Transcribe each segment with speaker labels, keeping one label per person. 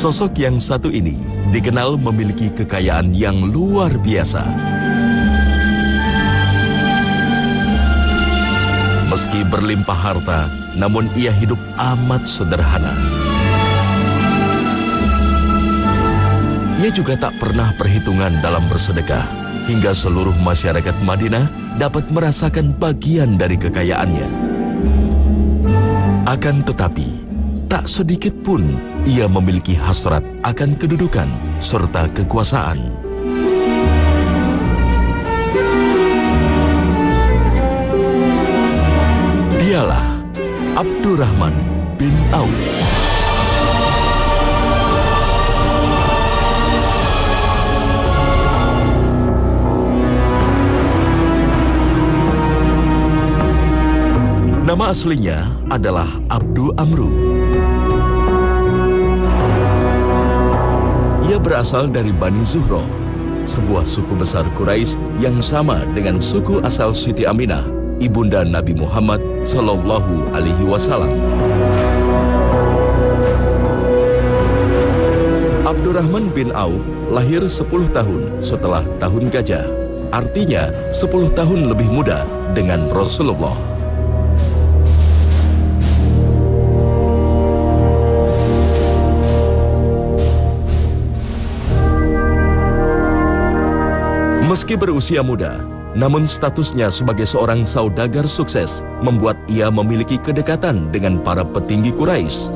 Speaker 1: Sosok yang satu ini dikenal memiliki kekayaan yang luar biasa. Meski berlimpah harta, namun ia hidup amat sederhana. Ia juga tak pernah perhitungan dalam bersedekah, hingga seluruh masyarakat Madinah dapat merasakan bagian dari kekayaannya. Akan tetapi, tak sedikit pun ia memiliki hasrat akan kedudukan serta kekuasaan. Dialah Abdurrahman bin Auf. Nama aslinya adalah Abdu Amru. Ia berasal dari Bani Zuhro, sebuah suku besar Quraisy yang sama dengan suku asal Siti Aminah, ibunda Nabi Muhammad Sallallahu Alaihi Wasallam. Abdurrahman bin Auf lahir 10 tahun setelah tahun gajah, artinya 10 tahun lebih muda dengan Rasulullah. Meski berusia muda, namun statusnya sebagai seorang saudagar sukses membuat ia memiliki kedekatan dengan para petinggi Quraisy.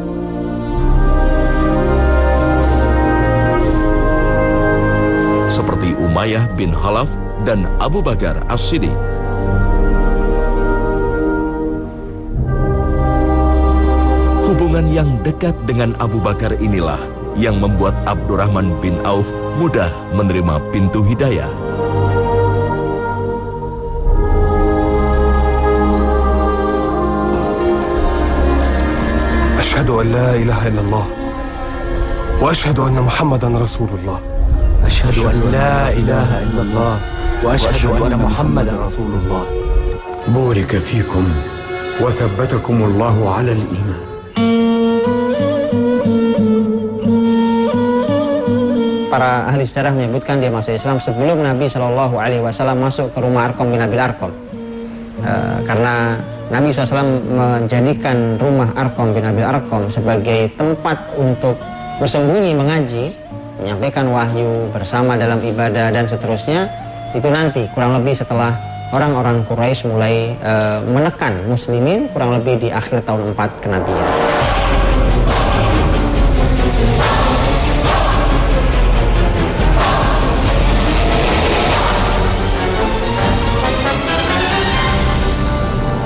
Speaker 1: Seperti Umayyah bin Khalaf dan Abu Bakar As-Siddiq. Hubungan yang dekat dengan Abu Bakar inilah yang membuat Abdurrahman bin Auf mudah menerima pintu hidayah.
Speaker 2: أشهد أن لا إله إلا الله وأشهد أن محمدا رسول الله.
Speaker 3: أشهد أن لا إله إلا الله وأشهد أن محمدا رسول الله.
Speaker 4: بورك فيكم وثبتكم الله على الإيمان.
Speaker 5: Para ahli sejarah menyebutkan dia masuk Islam sebelum Nabi Shallallahu Alaihi Wasallam masuk ke rumah Arqam bin Abil Arqam, karena Nabi SAW menjadikan rumah Arqam bin Abil Arqam sebagai tempat untuk bersembunyi mengaji, menyampaikan wahyu, bersama dalam ibadah dan seterusnya. Itu nanti kurang lebih setelah orang-orang Quraisy mulai menekan muslimin, kurang lebih di akhir tahun 4 kenabian.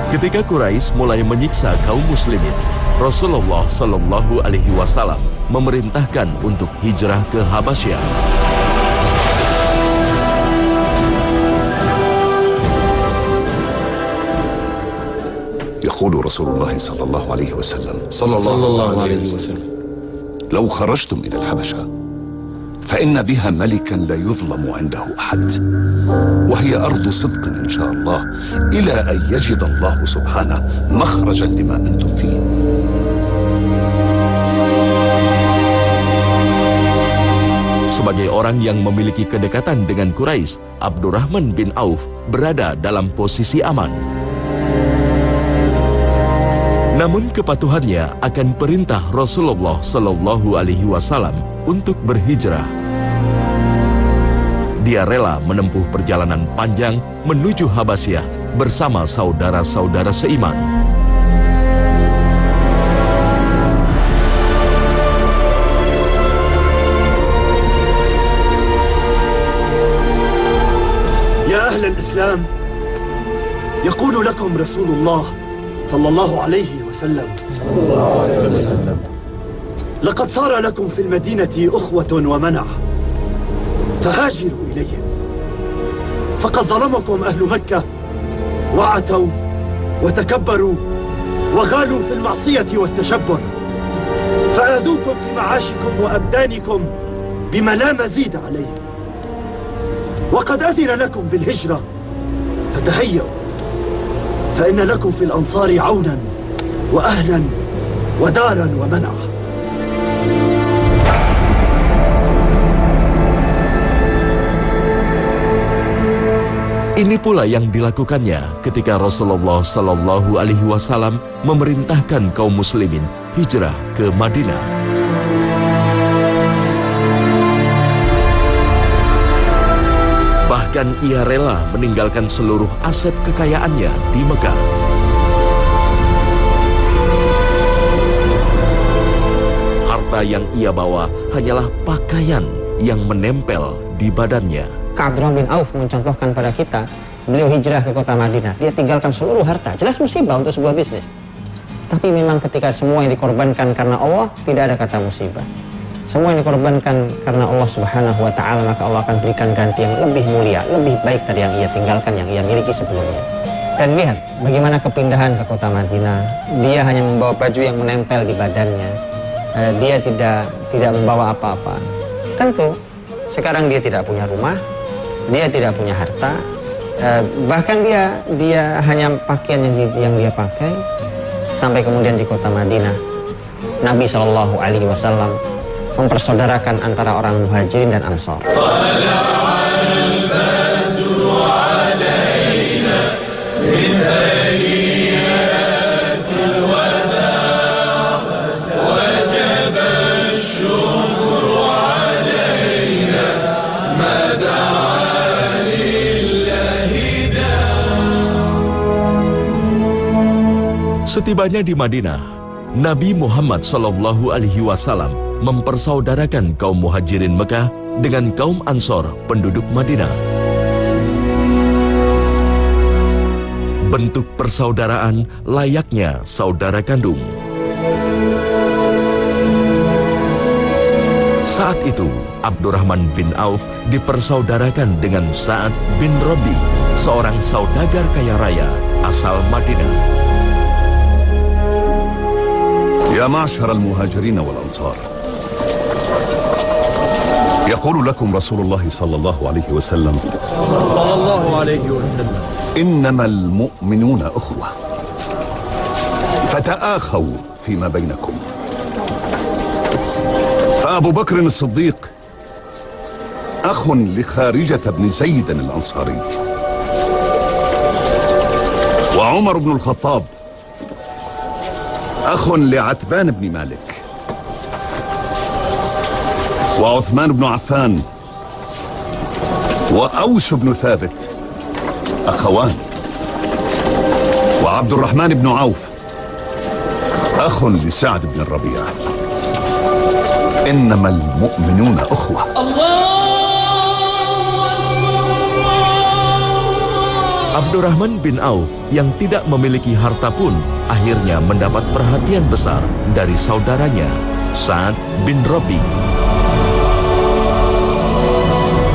Speaker 1: Ketika Quraisy mulai menyiksa kaum muslimin, Rasulullah Sallallahu Alaihi Wasallam memerintahkan untuk hijrah ke Habasyah.
Speaker 6: يقول رسول الله صلى الله عليه وسلم لو خرجتم إلى الحبشة فإن بها ملكا لا يظلم عنده أحد وهي أرض صدق إن شاء الله إلى أن يجد الله سبحانه مخرجا لما أنتم فيه.
Speaker 1: Sebagai orang yang memiliki kedekatan dengan Quraisy, Abdurrahman bin Auf berada dalam posisi aman. Namun kepatuhannya akan perintah Rasulullah Sallallahu Alaihi Wasallam untuk berhijrah. Dia rela menempuh perjalanan panjang menuju Habasyah bersama saudara-saudara seiman.
Speaker 7: يا أهل الإسلام، يقول لكم رسول الله صلى الله عليه وسلم لقد صار لكم في المدينة أخوة ومنع فهاجروا إليهم، فقد ظلمكم أهل مكة وعتوا وتكبروا وغالوا في المعصية والتشبر، فآذوكم في معاشكم وأبدانكم بما لا مزيد عليه، وقد أذن لكم بالهجرة فتهيئوا، فإن لكم في الأنصار عونا وأهلا ودارا ومنعا.
Speaker 1: Ini pula yang dilakukannya ketika Rasulullah Shallallahu Alaihi Wasallam memerintahkan kaum muslimin hijrah ke Madinah. Bahkan ia rela meninggalkan seluruh aset kekayaannya di Mekah. Harta yang ia bawa hanyalah pakaian yang menempel di badannya.
Speaker 5: Abdurrahman bin Auf mencontohkan pada kita, beliau hijrah ke kota Madinah, dia tinggalkan seluruh harta. Jelas musibah untuk sebuah bisnis. Tapi memang ketika semua yang dikorbankan karena Allah, tidak ada kata musibah. Semua yang dikorbankan karena Allah Subhanahu wa Ta'ala, maka Allah akan berikan ganti yang lebih mulia, lebih baik dari yang ia tinggalkan, yang ia miliki sebelumnya. Dan lihat bagaimana kepindahan ke kota Madinah. Dia hanya membawa baju yang menempel di badannya. Dia tidak membawa apa-apa. Tentu sekarang dia tidak punya rumah, dia tidak punya harta, bahkan dia hanya pakaian yang dia pakai. Sampai kemudian di kota Madinah, Nabi Shallallahu Alaihi Wasallam mempersaudarakan antara orang Muhajirin dan Ansor.
Speaker 1: Setibanya di Madinah, Nabi Muhammad Shallallahu Alaihi Wasallam mempersaudarakan kaum Muhajirin Mekah dengan kaum Ansor penduduk Madinah. Bentuk persaudaraan layaknya saudara kandung. Saat itu, Abdurrahman bin Auf dipersaudarakan dengan Sa'ad bin Rabi, seorang saudagar kaya raya asal Madinah.
Speaker 6: يا معشر المهاجرين والأنصار، يقول لكم رسول الله صلى الله عليه وسلم إنما المؤمنون أخوة فتآخوا فيما بينكم. فأبو بكر الصديق أخ لخارجة بن زيد الأنصاري، وعمر بن الخطاب أخ لعتبان بن مالك، وعثمان بن عفان وأوس بن ثابت أخوان، وعبد الرحمن بن عوف أخ لسعد بن الربيع. إنما المؤمنون أخوة.
Speaker 1: Abdurrahman bin Auf yang tidak memiliki harta pun akhirnya mendapat perhatian besar dari saudaranya, Sa'ad bin Rabi.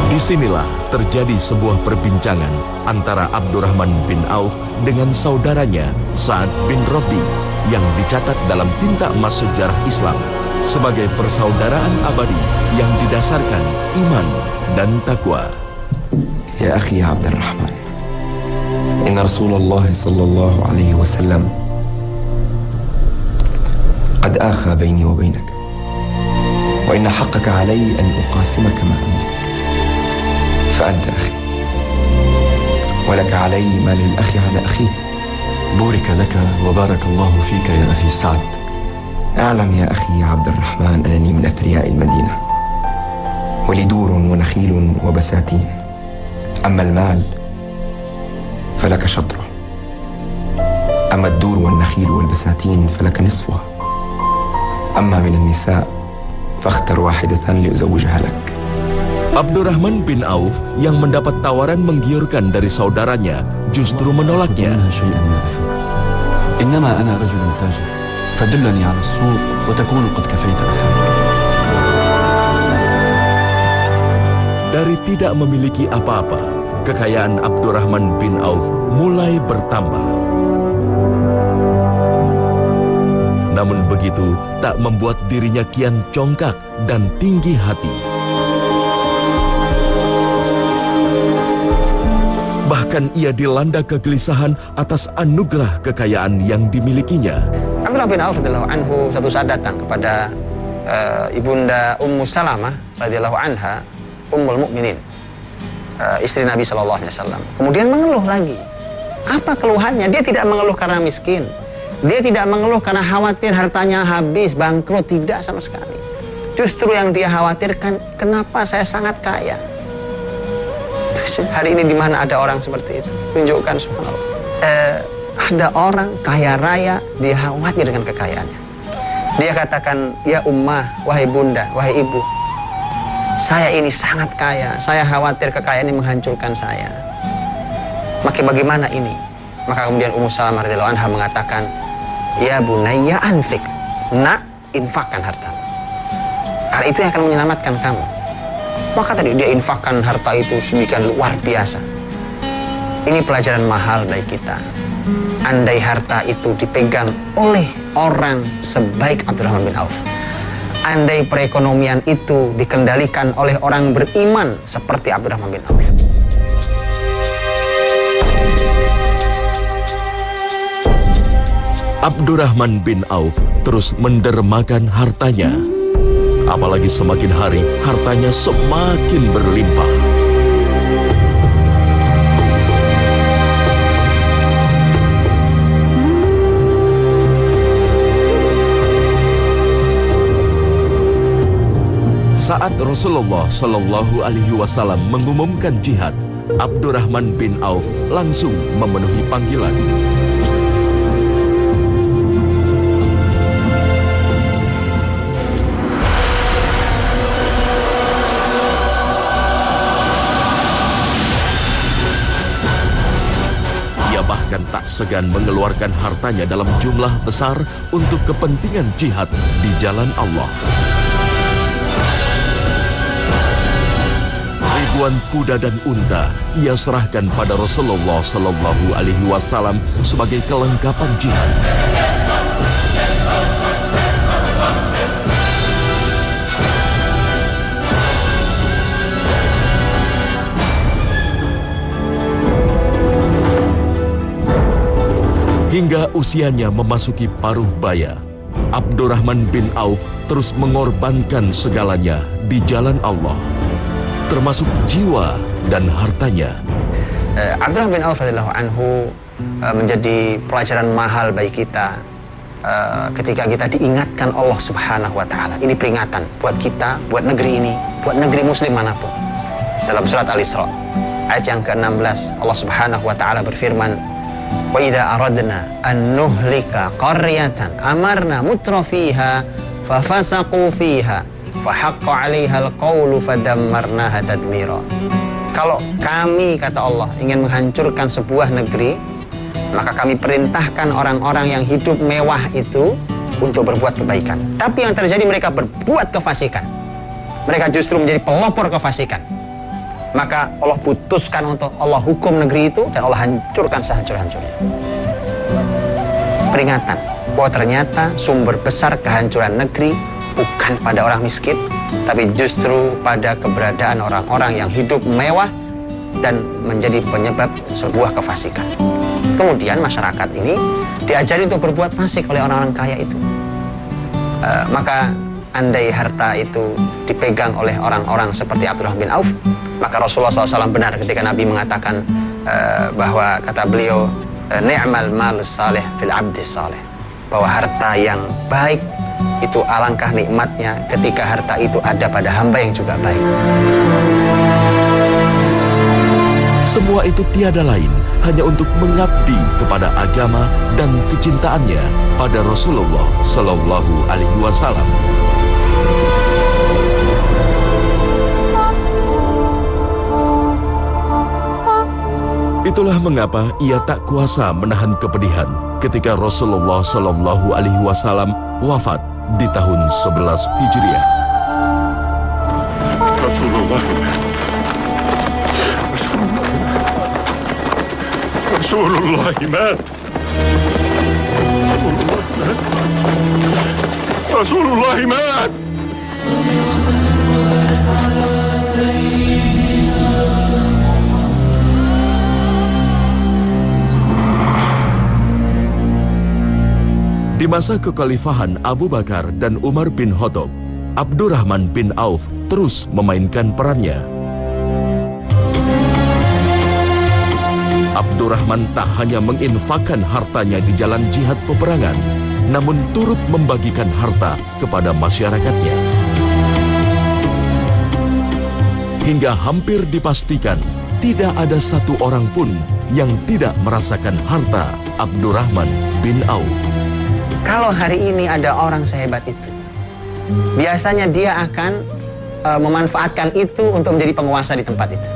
Speaker 1: Disinilah terjadi sebuah perbincangan antara Abdurrahman bin Auf dengan saudaranya, Sa'ad bin Rabi, yang dicatat dalam tinta emas sejarah Islam sebagai persaudaraan abadi yang didasarkan iman dan takwa.
Speaker 8: Ya akhi Abdurrahman, إن رسول الله صلى الله عليه وسلم قد آخى بيني وبينك، وإن حقك علي أن أقاسمك ما أملك، فأنت أخي ولك علي ما للأخ على أخيه.
Speaker 9: بورك لك وبارك الله فيك يا أخي سعد.
Speaker 8: أعلم يا أخي عبد الرحمن أنني من أثرياء المدينة، ولي دور ونخيل وبساتين، أما المال فلك شطره، أما الدور والنخيل والبساتين فلك نصفها، أما من النساء فاختر واحدة لأزوجها لك.
Speaker 1: Abdurrahman bin Auf yang mendapat tawaran menggiurkan dari saudaranya justru menolaknya.
Speaker 9: إنما أنا رجل تاجر فدلني على السوق وتكون قد كفيت أخاك.
Speaker 1: Dari tidak memiliki apa-apa, kekayaan Abdurrahman bin Auf mulai bertambah. Namun begitu tak membuat dirinya kian congkak dan tinggi hati. Bahkan ia dilanda kegelisahan atas anugerah kekayaan yang dimilikinya.
Speaker 5: Abdurrahman bin Auf radhiyallahu anhu satu saat datang kepada ibunda Ummu Salamah radhiyallahu anha, Ummul Mukminin. istri Nabi Shallallahu Alaihi Wasallam. Kemudian mengeluh lagi. Apa keluhannya? Dia tidak mengeluh karena miskin. Dia tidak mengeluh karena khawatir hartanya habis, bangkrut. Tidak sama sekali. Justru yang dia khawatirkan, kenapa saya sangat kaya? Hari ini di mana ada orang seperti itu? Tunjukkan, subhanallah. Ada orang kaya raya, dia khawatir dengan kekayaannya. Dia katakan, ya ummah, wahai bunda, wahai ibu, saya ini sangat kaya, saya khawatir kekayaan ini menghancurkan saya. Maka bagaimana ini? Maka kemudian Ummu Salamah radhiyallahu anha mengatakan, ya bunayya anfik, nak, infakkan hartamu. Karena itu yang akan menyelamatkan kamu. Maka tadi dia infakkan harta itu sedemikian luar biasa. Ini pelajaran mahal bagi kita. Andai harta itu dipegang oleh orang sebaik Abdurrahman bin Auf, andai perekonomian itu dikendalikan oleh orang beriman seperti Abdurrahman bin Auf.
Speaker 1: Abdurrahman bin Auf terus mendermakan hartanya. Apalagi semakin hari hartanya semakin berlimpah. Saat Rasulullah Shallallahu Alaihi Wasallam mengumumkan jihad, Abdurrahman bin Auf langsung memenuhi panggilan. Ia bahkan tak segan mengeluarkan hartanya dalam jumlah besar untuk kepentingan jihad di jalan Allah. Ribuan kuda dan unta ia serahkan pada Rasulullah Shallallahu Alaihi Wasallam sebagai kelengkapan jihad. Hingga usianya memasuki paruh baya, Abdurrahman bin Auf terus mengorbankan segalanya di jalan Allah, termasuk jiwa dan hartanya.
Speaker 5: Abdurrahman bin Auf radhiyallahu anhu menjadi pelajaran mahal bagi kita ketika kita diingatkan Allah Subhanahu wa taala. Ini peringatan buat kita, buat negeri ini, buat negeri muslim manapun. Dalam surat Al-Isra ayat yang ke-16, Allah Subhanahu wa taala berfirman, "Wa idza aradna an nuhlika qaryatan amarna mutrafiha fafasaqu fiha fahaqqa 'alaihal qawlu fadammarnaha tadmira." Kalau kami, kata Allah, ingin menghancurkan sebuah negeri, maka kami perintahkan orang-orang yang hidup mewah itu untuk berbuat kebaikan. Tapi yang terjadi, mereka berbuat kefasikan. Mereka justru menjadi pelopor kefasikan. Maka Allah putuskan untuk Allah hukum negeri itu dan Allah hancurkan sehancur-hancurnya. Peringatan bahwa ternyata sumber besar kehancuran negeri bukan pada orang miskin, tapi justru pada keberadaan orang-orang yang hidup mewah dan menjadi penyebab sebuah kefasikan. Kemudian masyarakat ini diajari untuk berbuat fasik oleh orang-orang kaya itu. Maka andai harta itu dipegang oleh orang-orang seperti Abdurrahman bin Auf, maka Rasulullah SAW benar ketika Nabi mengatakan bahwa, kata beliau, ni'mal mal salih fil abdi salih, bahwa harta yang baik itu alangkah nikmatnya ketika harta itu ada pada hamba yang juga baik.
Speaker 1: Semua itu tiada lain hanya untuk mengabdi kepada agama dan kecintaannya pada Rasulullah Shallallahu Alaihi Wasallam. Itulah mengapa ia tak kuasa menahan kepedihan ketika Rasulullah Shallallahu Alaihi Wasallam wafat di tahun 11 Hijriah.
Speaker 6: Rasulullah mat. Rasulullah mat.
Speaker 1: Di masa kekhalifahan Abu Bakar dan Umar bin Khattab, Abdurrahman bin Auf terus memainkan perannya. Abdurrahman tak hanya menginfakkan hartanya di jalan jihad peperangan, namun turut membagikan harta kepada masyarakatnya. Hingga hampir dipastikan tidak ada satu orang pun yang tidak merasakan harta Abdurrahman bin Auf.
Speaker 5: Kalau hari ini ada orang sehebat itu, biasanya dia akan memanfaatkan itu untuk menjadi penguasa di tempat itu.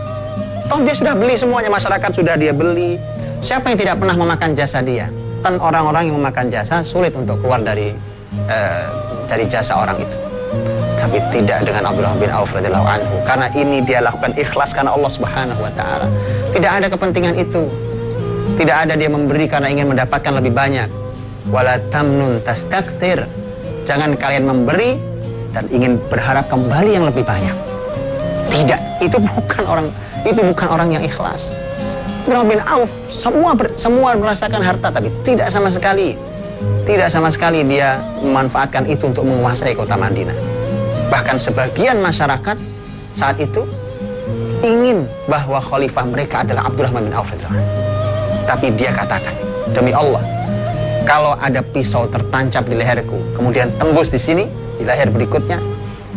Speaker 5: Toh dia sudah beli semuanya, masyarakat sudah dia beli. Siapa yang tidak pernah memakan jasa dia? Dan orang-orang yang memakan jasa sulit untuk keluar dari jasa orang itu. Tapi tidak dengan Abdurrahman bin Auf radhiyallahu anhu, karena ini dia lakukan ikhlas karena Allah Subhanahu wa taala. Tidak ada kepentingan itu. Tidak ada dia memberi karena ingin mendapatkan lebih banyak. Wala tamnun tastakthir. Jangan kalian memberi dan ingin berharap kembali yang lebih banyak. Tidak, itu bukan orang yang ikhlas. Abdurrahman bin Auf semua merasakan harta, tapi tidak sama sekali dia memanfaatkan itu untuk menguasai kota Madinah. Bahkan sebagian masyarakat saat itu ingin bahwa khalifah mereka adalah Abdurrahman bin Auf. Tapi dia katakan, demi Allah, kalau ada pisau tertancap di leherku, kemudian tembus di sini, di leher berikutnya,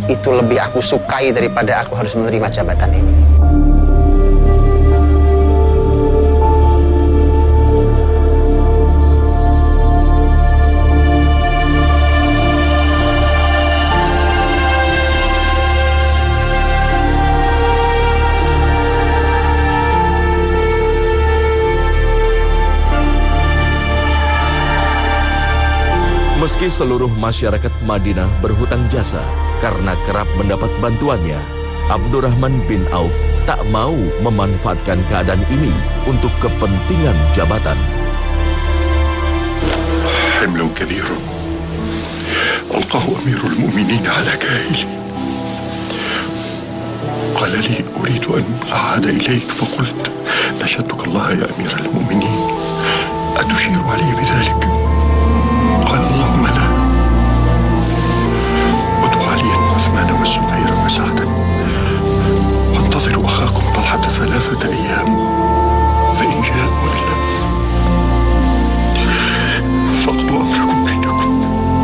Speaker 5: itu lebih aku sukai daripada aku harus menerima jabatan ini.
Speaker 1: Meski seluruh masyarakat Madinah berhutang jasa karena kerap mendapat bantuannya, Abdurrahman bin Auf tak mau memanfaatkan keadaan ini untuk kepentingan jabatan.
Speaker 10: حمل كبير ألقاه أمير المؤمنين على كاهلي قال لي أريد أن أعاد إليك فقلت نشدك الله يا أمير المؤمنين أتشير علي بذلك قال اللهم لا ادعوا عليا وعثمان والزبير وسعدا وانتظروا أخاكم طلحة 3 أيام فإن جاء وإلا فاقضوا أمركم بينكم.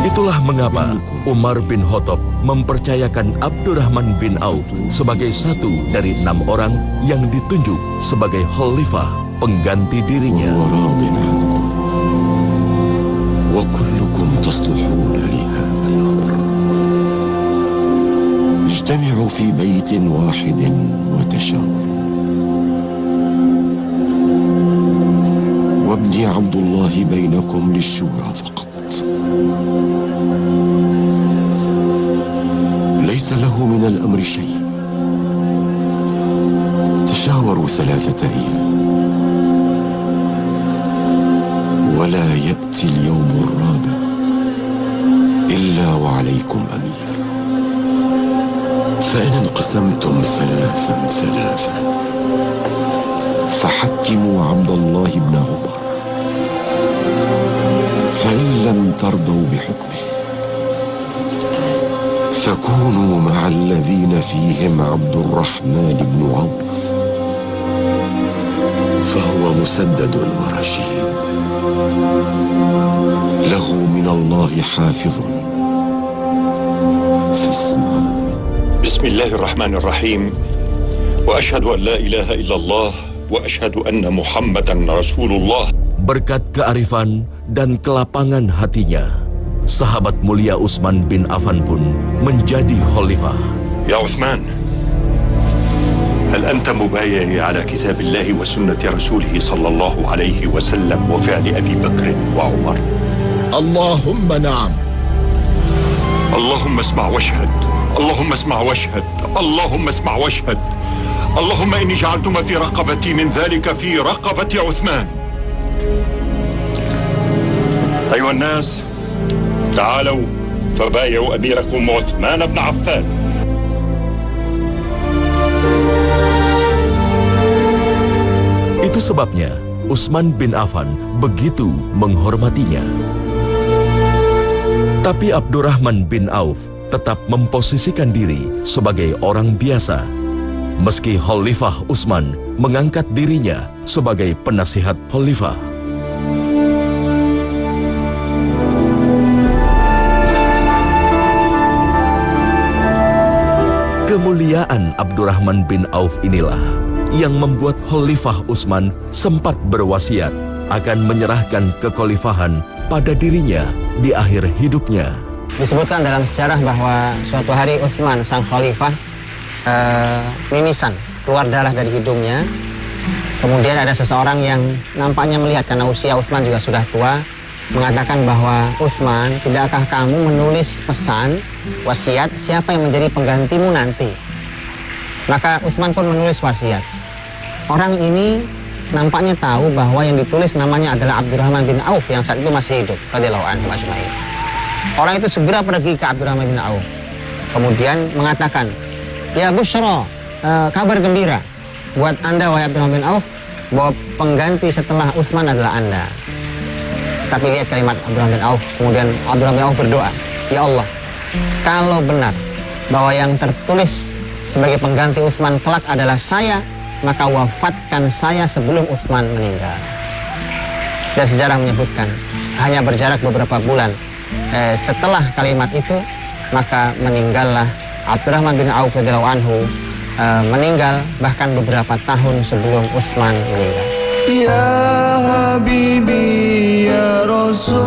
Speaker 1: Itulah mengapa Umar bin Khattab mempercayakan Abdurrahman bin Auf sebagai satu dari 6 orang yang ditunjuk sebagai khalifah pengganti dirinya.
Speaker 10: وكلكم تصلحون لهذا الأمر اجتمعوا في بيت واحد وتشاوروا وابني عبد الله بينكم للشورى فقط ليس له من الأمر شيء تشاوروا 3 أيام ولا يأتي اليوم الرابع إلا وعليكم أمير فإن انقسمتم 3 فحكموا عبد الله بن عمر فإن لم ترضوا بحكمه فكونوا مع الذين فيهم عبد الرحمن بن عوف فهو مسدد ورشيد له من الله حافظ فاسمعوا.
Speaker 11: بسم الله الرحمن الرحيم وأشهد أن لا إله إلا الله وأشهد أن محمدا رسول الله.
Speaker 1: Berkat kearifan dan kelapangan hatinya, sahabat mulia Utsman bin Affan pun menjadi khalifah.
Speaker 11: يا عثمان هل أنت مبايع على كتاب الله وسنة رسوله صلى الله عليه وسلم وفعل أبي بكر وعمر؟
Speaker 10: اللهم نعم.
Speaker 11: اللهم اسمع واشهد اللهم اسمع واشهد اللهم اسمع واشهد اللهم إني جعلت ما في رقبتي من ذلك في رقبة عثمان. أيها الناس تعالوا فبايعوا أميركم عثمان بن عفان.
Speaker 1: Itu sebabnya Utsman bin Affan begitu menghormatinya. Tapi Abdurrahman bin Auf tetap memposisikan diri sebagai orang biasa. meski Khalifah Utsman mengangkat dirinya sebagai penasihat Khalifah. Kemuliaan Abdurrahman bin Auf inilah yang membuat Khalifah Utsman sempat berwasiat akan menyerahkan kekhalifahan pada dirinya di akhir hidupnya.
Speaker 5: Disebutkan dalam sejarah bahwa suatu hari Utsman sang khalifah mimisan, keluar darah dari hidungnya. Kemudian ada seseorang yang nampaknya melihat, karena usia Utsman juga sudah tua, mengatakan bahwa, Utsman, tidakkah kamu menulis pesan wasiat siapa yang menjadi penggantimu nanti? Maka Utsman pun menulis wasiat. Orang ini nampaknya tahu bahwa yang ditulis namanya adalah Abdurrahman bin Auf yang saat itu masih hidup, radhiyallahu anhu ajmain. Orang itu segera pergi ke Abdurrahman bin Auf, kemudian mengatakan, ya Busyra, kabar gembira buat Anda wahai Abdurrahman bin Auf, bahwa pengganti setelah Utsman adalah Anda. Tapi lihat kalimat Abdurrahman bin Auf, kemudian Abdurrahman bin Auf berdoa, ya Allah, kalau benar bahwa yang tertulis sebagai pengganti Utsman kelak adalah saya, maka wafatkan saya sebelum Utsman meninggal. Dan sejarah menyebutkan hanya berjarak beberapa bulan setelah kalimat itu, maka meninggallah Abdurrahman bin Auf radhiyallahu anhu, meninggal bahkan beberapa tahun sebelum Utsman meninggal.
Speaker 12: Ya Habibi ya Rasulullah,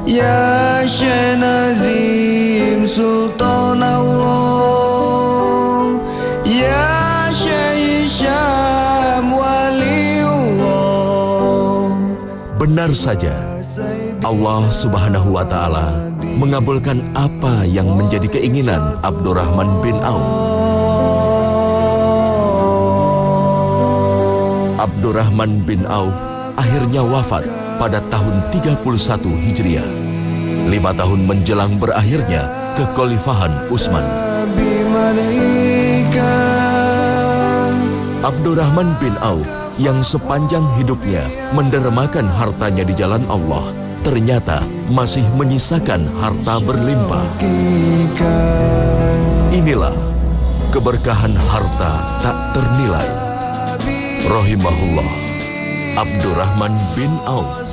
Speaker 12: ya Syekh Nazim Sultan Allah, ya Syekh Syam Waliullah.
Speaker 1: Benar saja, Allah Subhanahu wa Ta'ala mengabulkan apa yang menjadi keinginan Abdurrahman bin Auf. Abdurrahman bin Auf akhirnya wafat pada tahun 31 Hijriah, 5 tahun menjelang berakhirnya kekhalifahan Utsman. Abdurrahman bin Auf yang sepanjang hidupnya mendermakan hartanya di jalan Allah, ternyata masih menyisakan harta berlimpah. Inilah keberkahan harta tak ternilai. Rahimahullah, Abdurrahman bin Auf.